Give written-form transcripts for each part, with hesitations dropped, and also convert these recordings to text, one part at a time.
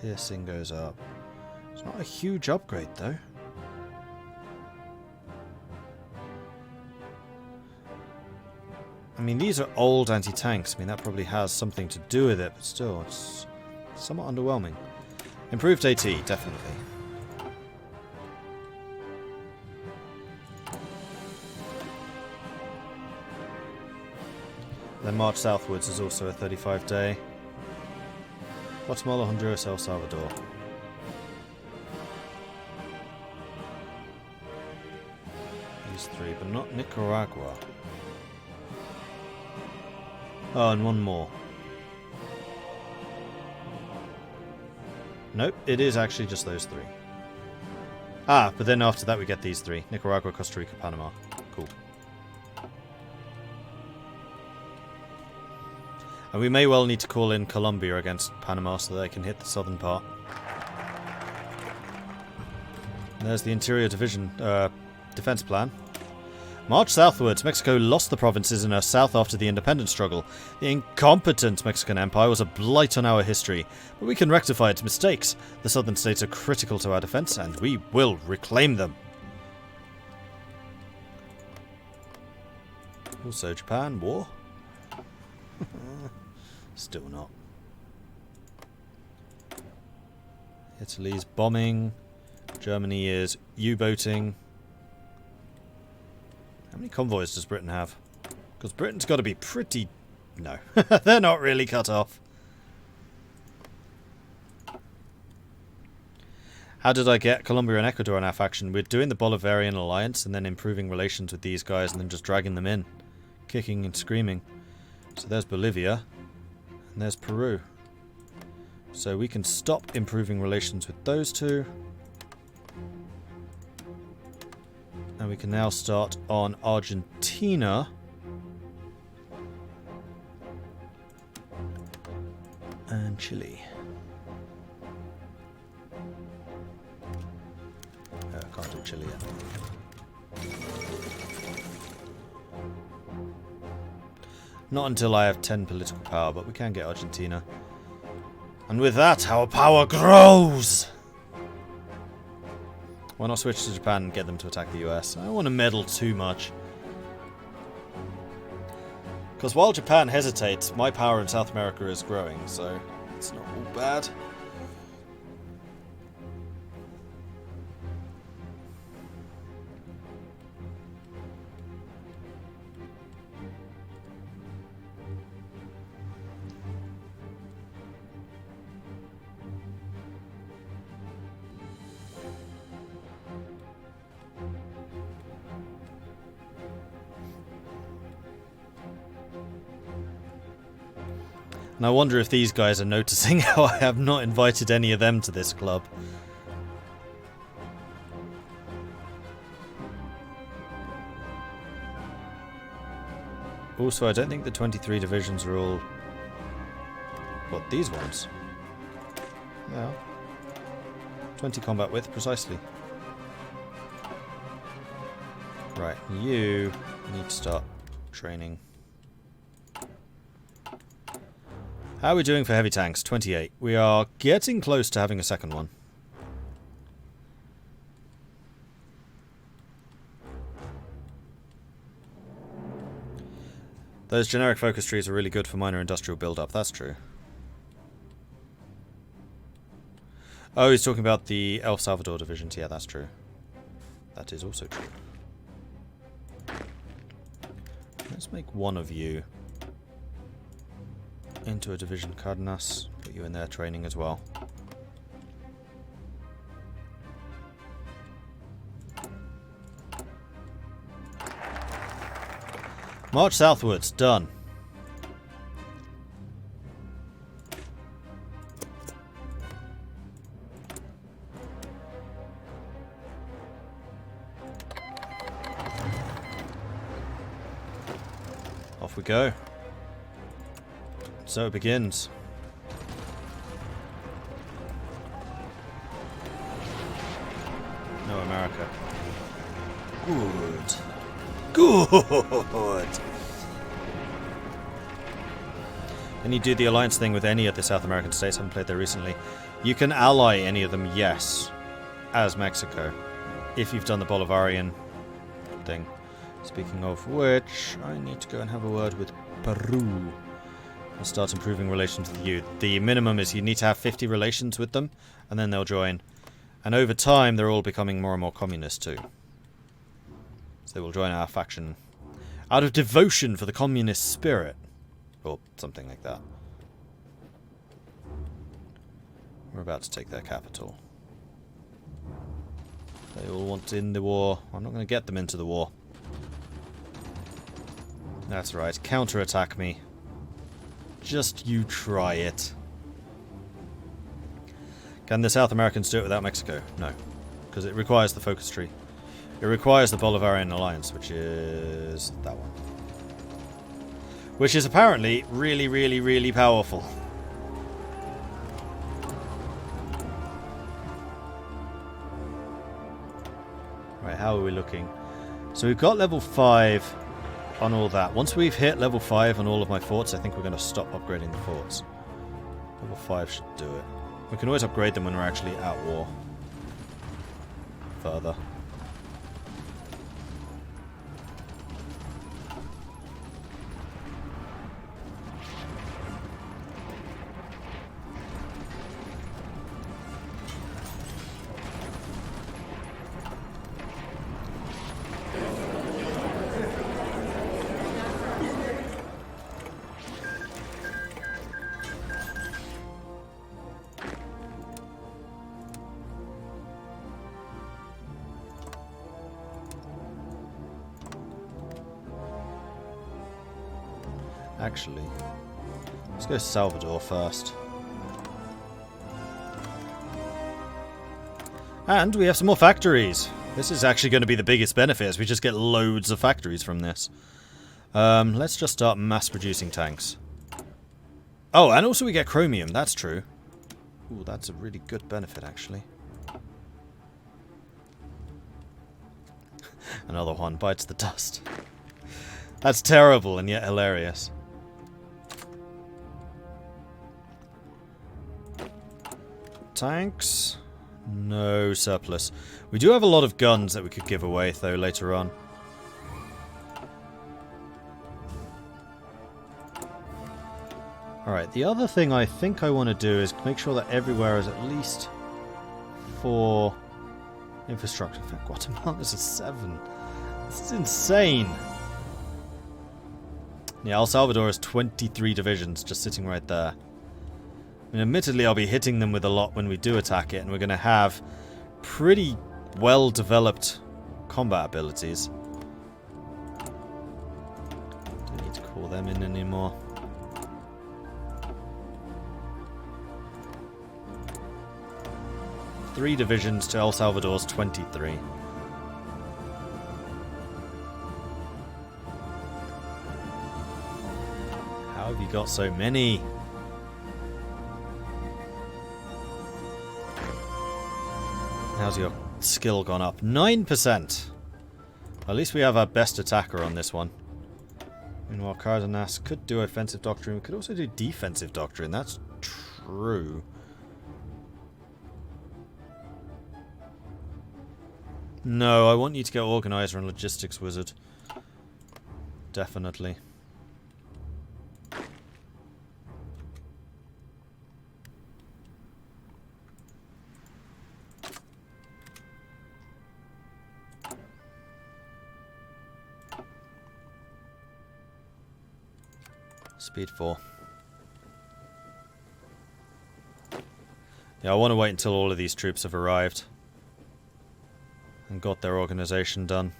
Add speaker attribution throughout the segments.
Speaker 1: Piercing goes up. It's not a huge upgrade though. I mean, these are old anti-tanks. I mean, that probably has something to do with it, but still, it's somewhat underwhelming. Improved AT, definitely. Then march southwards is also a 35-day. Guatemala, Honduras, El Salvador. These three, but not Nicaragua. Oh, and one more. Nope, it is actually just those three. Ah, but then after that we get these three. Nicaragua, Costa Rica, Panama. Cool. And we may well need to call in Colombia against Panama so they can hit the southern part. And there's the Interior Division defense plan. March southwards. Mexico lost the provinces in her south after the independence struggle. The incompetent Mexican Empire was a blight on our history, but we can rectify its mistakes. The southern states are critical to our defense, and we will reclaim them. Also, Japan, war? Still not. Italy's bombing. Germany is U-boating. How many convoys does Britain have? Because Britain's got to be pretty... No. They're not really cut off. How did I get Colombia and Ecuador in our faction? We're doing the Bolivarian alliance and then improving relations with these guys and then just dragging them in. Kicking and screaming. So there's Bolivia. And there's Peru. So we can stop improving relations with those two. And we can now start on Argentina. And Chile. I can't do Chile yet. Not until I have 10 political power, but we can get Argentina. And with that, our power grows! Why not switch to Japan and get them to attack the US? I don't want to meddle too much. Because while Japan hesitates, my power in South America is growing, so it's not all bad. And I wonder if these guys are noticing how I have not invited any of them to this club. Also, I don't think the 23 divisions are all... What, these ones? Yeah. 20 combat width, precisely. Right, you need to start training. How are we doing for heavy tanks? 28. We are getting close to having a second one. Those generic focus trees are really good for minor industrial build-up, that's true. Oh, he's talking about the El Salvador divisions. Yeah, that's true. That is also true. Let's make one of you into a division Cardenas. Put you in there training as well. March southwards. Done. Off we go. So it begins. No America. Good. Good! Can you do the alliance thing with any of the South American states? I haven't played there recently. You can ally any of them, yes, as Mexico, if you've done the Bolivarian thing. Speaking of which, I need to go and have a word with Peru. I'll start improving relations with you. The minimum is you need to have 50 relations with them, and then they'll join. And over time, they're all becoming more and more communist too. So they will join our faction out of devotion for the communist spirit. Or something like that. We're about to take their capital. They all want in the war. I'm not going to get them into the war. That's right. Counterattack me. Just you try it. Can the South Americans do it without Mexico? No. Because it requires the focus tree. It requires the Bolivarian alliance, which is that one. Which is apparently really, really, really powerful. Right, how are we looking? So we've got level 5 on all that. Once we've hit level 5 on all of my forts, I think we're going to stop upgrading the forts. Level 5 should do it. We can always upgrade them when we're actually at war. Further. Actually, let's go Salvador first. And we have some more factories. This is actually going to be the biggest benefit, as we just get loads of factories from this. Let's just start mass producing tanks. Oh, and also we get chromium, that's true. Ooh, that's a really good benefit, actually. Another one bites the dust. That's terrible and yet hilarious. Tanks? No surplus. We do have a lot of guns that we could give away, though, later on. Alright, the other thing I think I want to do is make sure that everywhere is at least 4 infrastructure. In fact, Guatemala's at 7. This is insane. Yeah, El Salvador has 23 divisions just sitting right there. I mean, admittedly, I'll be hitting them with a lot when we do attack it, and we're going to have pretty well-developed combat abilities. Don't need to call them in anymore. Three divisions to El Salvador's 23. How have you got so many? How's your skill gone up? 9%! At least we have our best attacker on this one. Meanwhile, Cardenas could do offensive doctrine. We could also do defensive doctrine. That's true. No, I want you to get organizer and logistics wizard. Definitely. Speed 4. Yeah, I want to wait until all of these troops have arrived and got their organization done.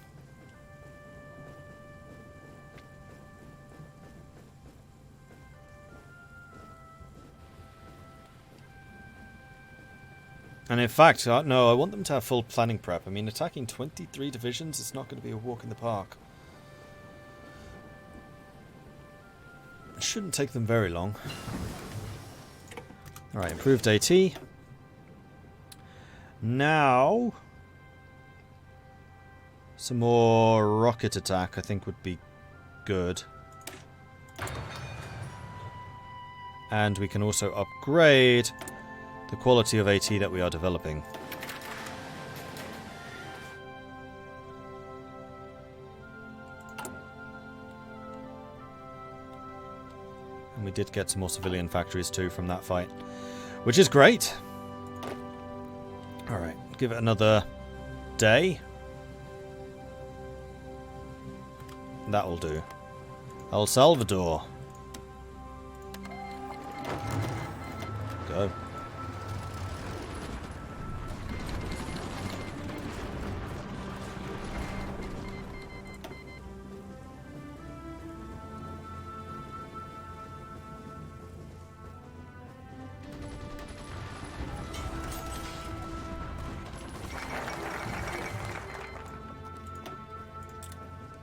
Speaker 1: And in fact, no, I want them to have full planning prep. I mean, attacking 23 divisions is not going to be a walk in the park. It shouldn't take them very long. Alright, improved AT. Now, some more rocket attack I think would be good. And we can also upgrade the quality of AT that we are developing. And we did get some more civilian factories too from that fight, which is great. Alright, give it another day. That'll do. El Salvador. Go.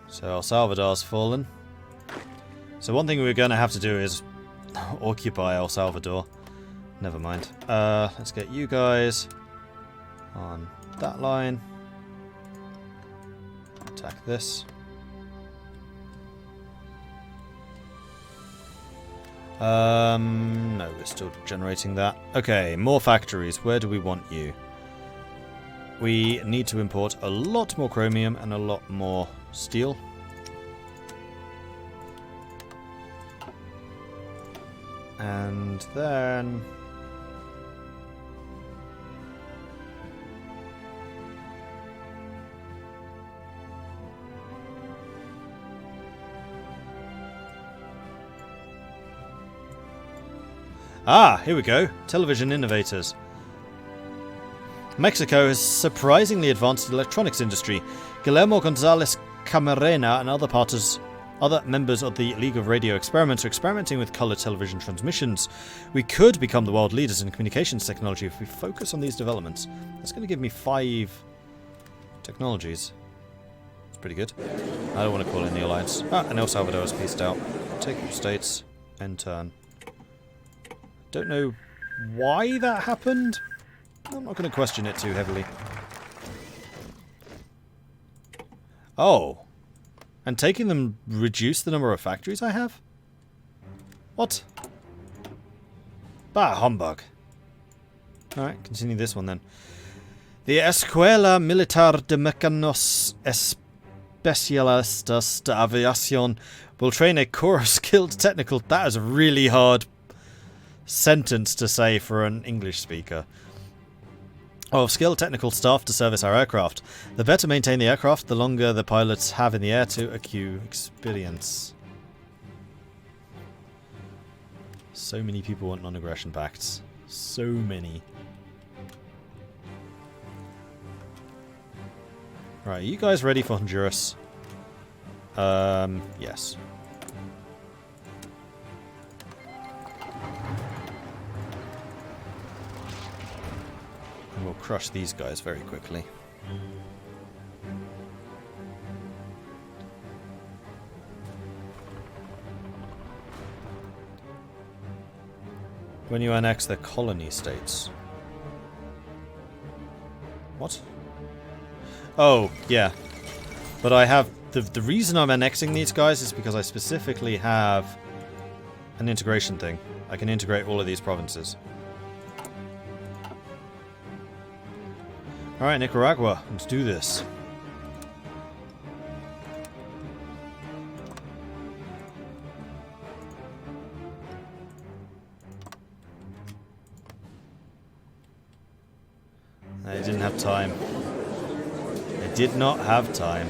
Speaker 1: So El Salvador's fallen. So one thing we're going to have to do is occupy El Salvador. Never mind. Let's get you guys on that line. Attack this. No, we're still generating that. Okay, more factories. Where do we want you? We need to import a lot more chromium and a lot more steel. And then here we go. Television innovators. Mexico has surprisingly advanced the electronics industry. Guillermo Gonzalez Camarena and other members of the League of Radio Experiments are experimenting with color television transmissions. We could become the world leaders in communications technology if we focus on these developments. That's going to give me 5 technologies. It's pretty good. I don't want to call in the alliance. And El Salvador is pieced out. Take your states. End turn. Don't know why that happened. I'm not going to question it too heavily. Oh. And taking them reduce the number of factories I have? What? Bah, humbug. Alright, continue this one then. The Escuela Militar de Mecanos Especialistas de Aviación will train a core of skilled technical... That is a really hard sentence to say for an English speaker. Of skilled technical staff to service our aircraft. The better maintain the aircraft, the longer the pilots have in the air to accrue experience. So many people want non-aggression pacts. So many. Right, are you guys ready for Honduras? Yes. And we'll crush these guys very quickly. When you annex the colony states. What? Oh, yeah. But I have... The reason I'm annexing these guys is because I specifically have an integration thing. I can integrate all of these provinces. Alright, Nicaragua, let's do this. I didn't have time. I did not have time.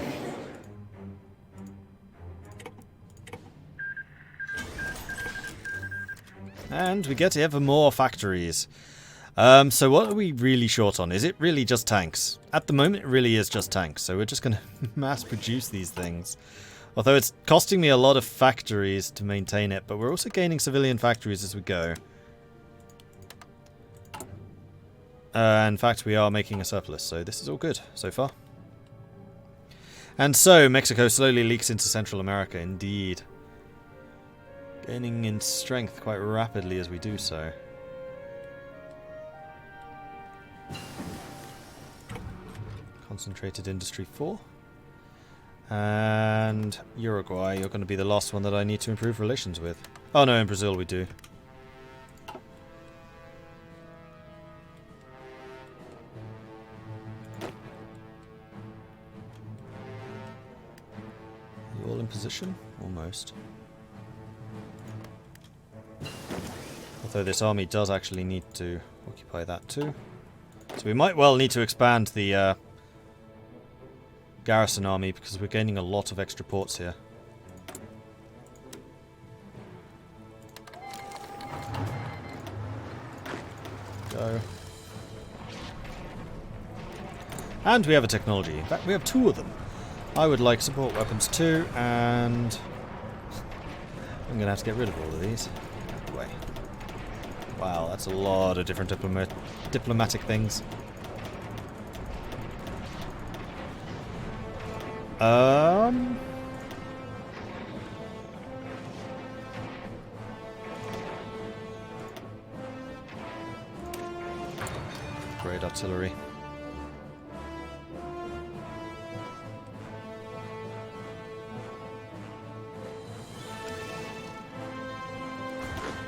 Speaker 1: And we get ever more factories. So what are we really short on? Is it really just tanks? At the moment it really is just tanks, so we're just going to mass produce these things. Although it's costing me a lot of factories to maintain it, but we're also gaining civilian factories as we go. In fact, we are making a surplus, so this is all good so far. And so, Mexico slowly leaks into Central America, indeed. Gaining in strength quite rapidly as we do so. Concentrated Industry 4. And Uruguay, you're going to be the last one that I need to improve relations with. Oh no, in Brazil we do. all in position? Almost. Although this army does actually need to occupy that too. So we might well need to expand the garrison army because we're gaining a lot of extra ports here. Go. And we have a technology. In fact, we have 2 of them. I would like support weapons too, and I'm going to have to get rid of all of these. Out of the way. Wow, that's a lot of different diplomatic things. Great artillery.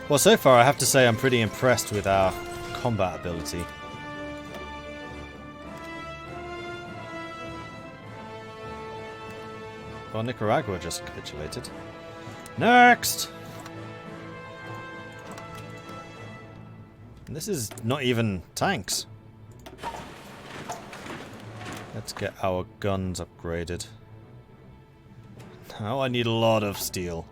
Speaker 1: Well, so far I have to say I'm pretty impressed with our combat ability. Well, Nicaragua just capitulated. Next! And this is not even tanks. Let's get our guns upgraded. Now I need a lot of steel.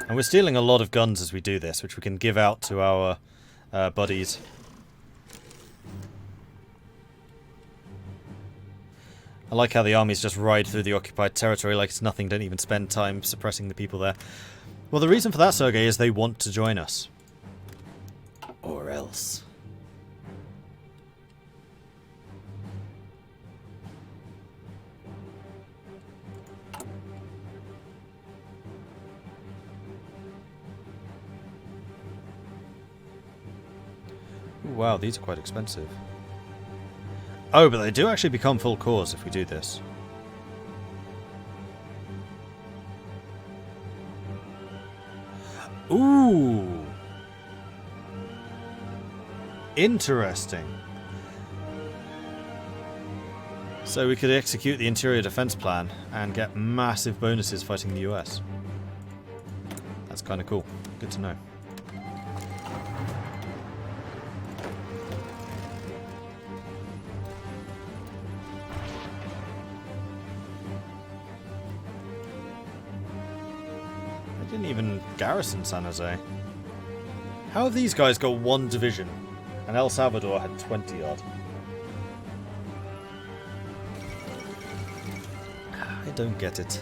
Speaker 1: And we're stealing a lot of guns as we do this, which we can give out to our buddies. I like how the armies just ride through the occupied territory like it's nothing, don't even spend time suppressing the people there. Well, the reason for that, Sergei, is they want to join us. Or else. Ooh, wow, these are quite expensive. Oh, but they do actually become full cores if we do this. Ooh! Interesting. So we could execute the interior defense plan and get massive bonuses fighting the US. That's kind of cool. Good to know. Didn't even garrison San Jose. How have these guys got 1 division and El Salvador had 20 odd? I don't get it.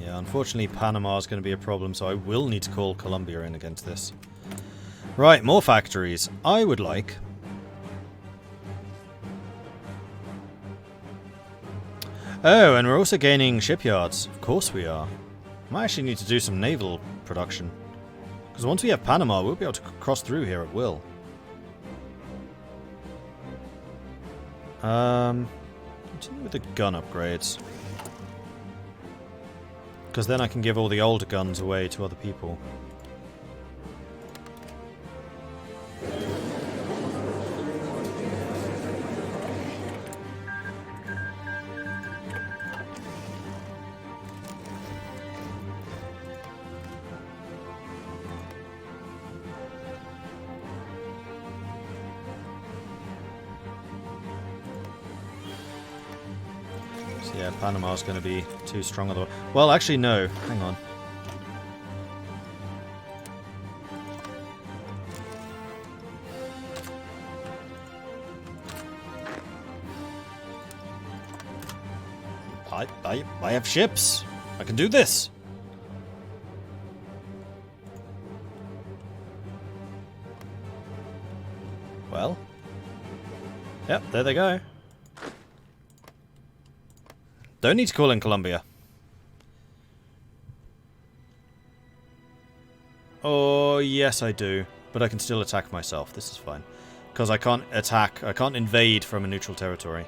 Speaker 1: Yeah, unfortunately Panama is going to be a problem, so I will need to call Colombia in against this. Right, more factories. I would like... Oh, and we're also gaining shipyards. Of course we are. Might actually need to do some naval production. Because once we have Panama, we'll be able to cross through here at will. Continue with the gun upgrades. Because then I can give all the older guns away to other people. Yeah, Panama's going to be too strong otherwise. Well, actually, no. Hang on. I have ships. I can do this. Well. Yep, there they go. Don't need to call in Colombia. Oh, yes I do. But I can still attack myself. This is fine. Because I can't attack, I can't invade from a neutral territory.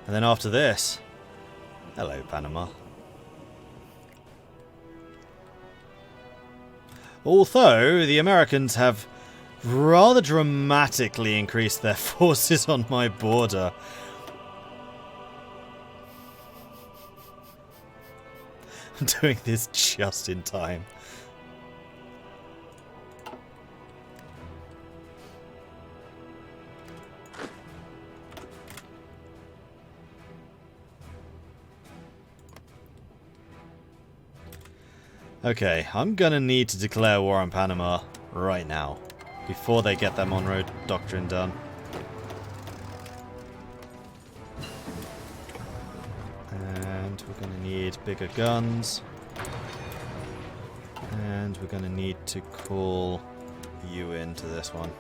Speaker 1: And then after this... Hello, Panama. Although, the Americans have rather dramatically increased their forces on my border. I'm doing this just in time. Okay, I'm gonna need to declare war on Panama right now, before they get their Monroe Doctrine done. And we're gonna need bigger guns. And we're gonna need to call you into this one.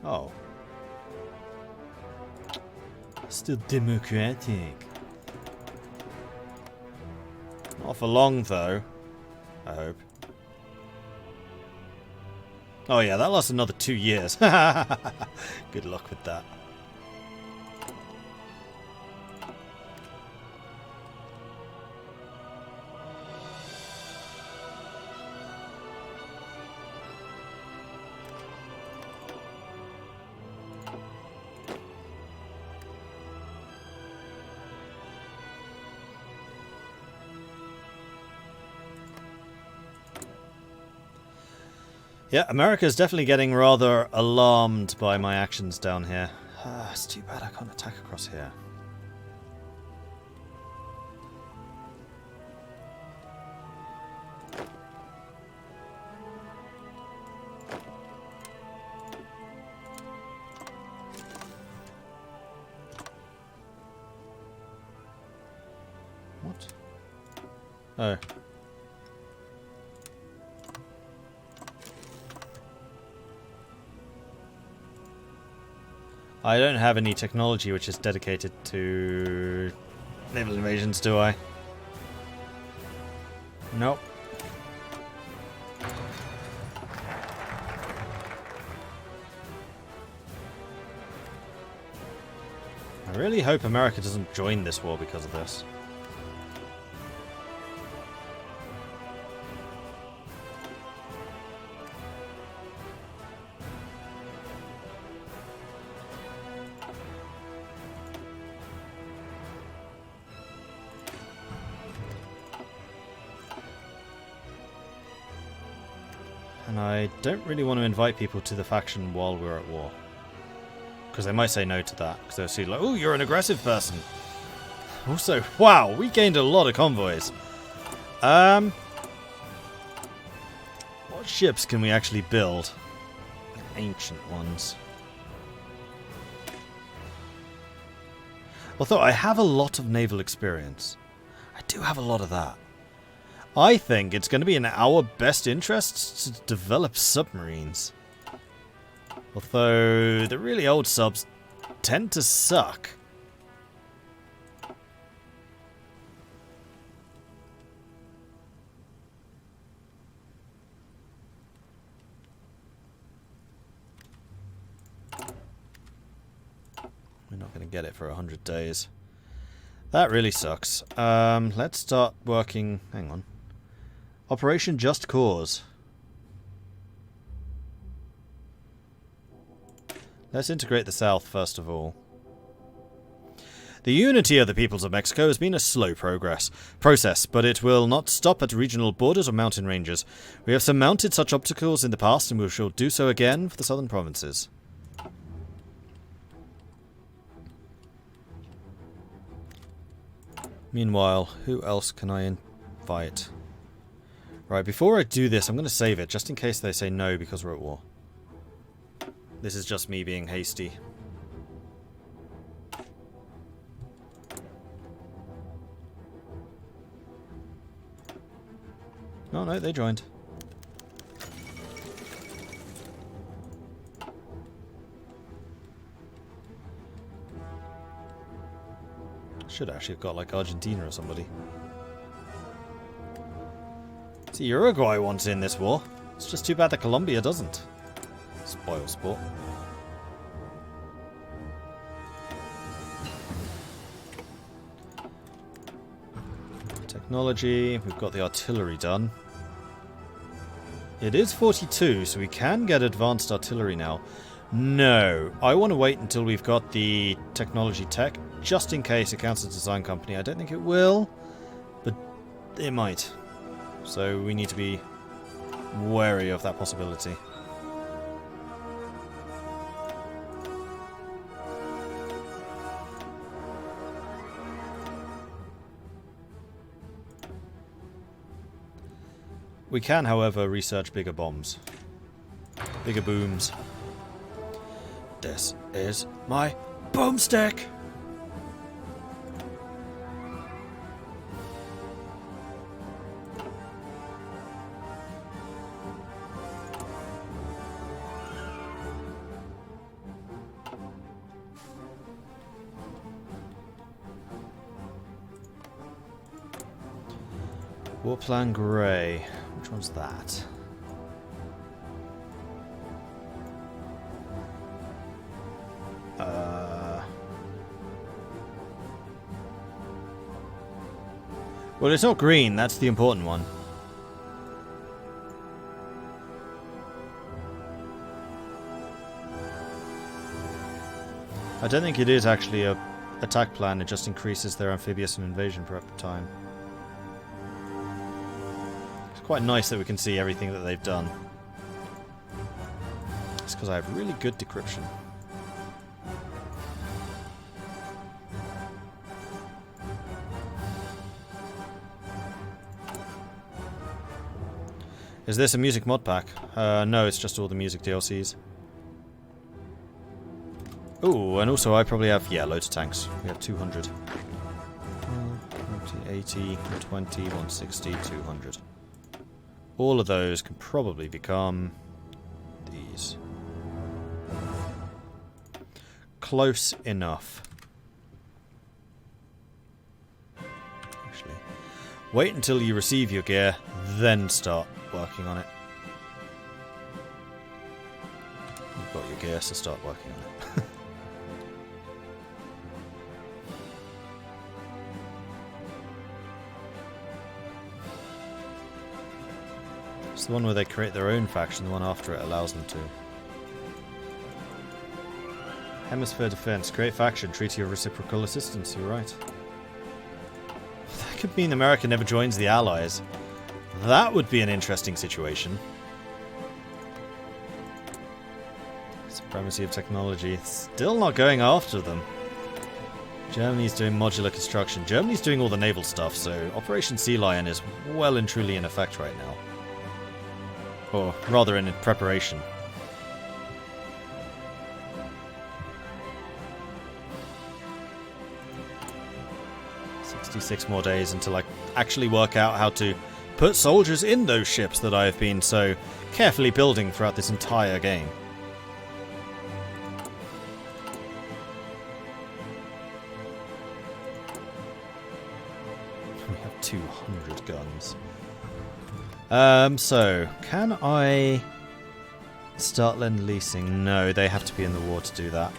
Speaker 1: Oh. Still democratic. Not for long, though. I hope. Oh yeah, that lasts another 2 years. Good luck with that. Yeah, America's definitely getting rather alarmed by my actions down here. It's too bad I can't attack across here. What? Oh. I don't have any technology which is dedicated to naval invasions, do I? Nope. I really hope America doesn't join this war because of this. And I don't really want to invite people to the faction while we're at war. Because they might say no to that. Because they'll see like, oh, you're an aggressive person. Also, wow, we gained a lot of convoys. What ships can we actually build? Ancient ones. Although I have a lot of naval experience. I do have a lot of that. I think it's going to be in our best interests to develop submarines. Although, the really old subs tend to suck. We're not going to get it for 100 days. That really sucks. Let's start working... Hang on. Operation Just Cause. Let's integrate the South first of all. The unity of the peoples of Mexico has been a slow process, but it will not stop at regional borders or mountain ranges. We have surmounted such obstacles in the past, and we shall do so again for the southern provinces. Meanwhile, who else can I invite? Right, before I do this, I'm going to save it, just in case they say no because we're at war. This is just me being hasty. Oh no, they joined. Should actually have got like Argentina or somebody. See, Uruguay wants in this war. It's just too bad that Colombia doesn't. Spoil sport. Technology, we've got the artillery done. It is 42, so we can get advanced artillery now. No, I want to wait until we've got the technology tech, just in case it counts as a design company. I don't think it will, but it might. So we need to be wary of that possibility. We can, however, research bigger bombs. Bigger booms. This is my boomstick! War Plan Grey. Which one's that? Well, it's not green, that's the important one. I don't think it is actually a attack plan, it just increases their amphibious and invasion prep time. It's quite nice that we can see everything that they've done. It's because I have really good decryption. Is this a music mod pack? No, it's just all the music DLCs. Ooh, and also I probably have, yeah, loads of tanks. We have 200. 80, 120, 160, 200. All of those can probably become these. Close enough. Actually, wait until you receive your gear, then start working on it. You've got your gear, so start working on it. It's the one where they create their own faction, the one after it allows them to. Hemisphere Defense, create faction, treaty of reciprocal assistance, you're right. That could mean America never joins the Allies. That would be an interesting situation. Supremacy of technology. Still not going after them. Germany's doing modular construction. Germany's doing all the naval stuff, so Operation Sea Lion is well and truly in effect right now. Or rather in preparation. "66 more days until I actually work out how to put soldiers in those ships that I have been so carefully building throughout this entire game." We have 200 guns. So, can I start lend-leasing? No, they have to be in the war to do that.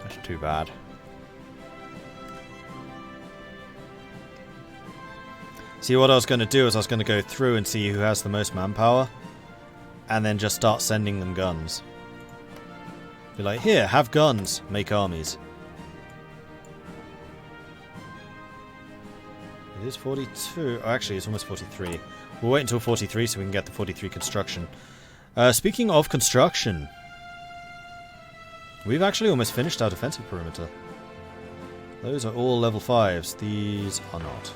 Speaker 1: That's too bad. See, what I was going to do is I was going to go through and see who has the most manpower, and then just start sending them guns. Be like, here, have guns, make armies. It is 42. Oh, actually, it's almost 43. We'll wait until 43 so we can get the 43 construction. Speaking of construction, we've actually almost finished our defensive perimeter. Those are all level 5s. These are not.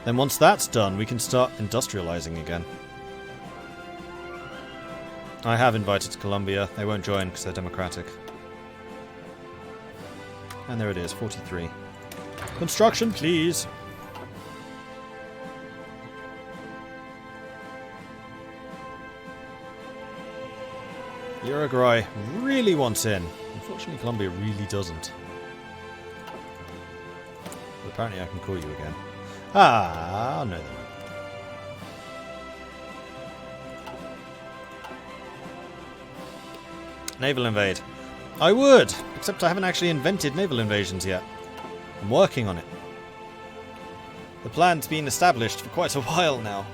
Speaker 1: Then once that's done, we can start industrializing again. I have invited Colombia. They won't join because they're democratic. And there it is, 43. Construction, please! Uruguay really wants in. Unfortunately, Colombia really doesn't. But apparently I can call you again. Ah, no they won't. Naval invade. I would, except I haven't actually invented naval invasions yet. I'm working on it. The plan's been established for quite a while now.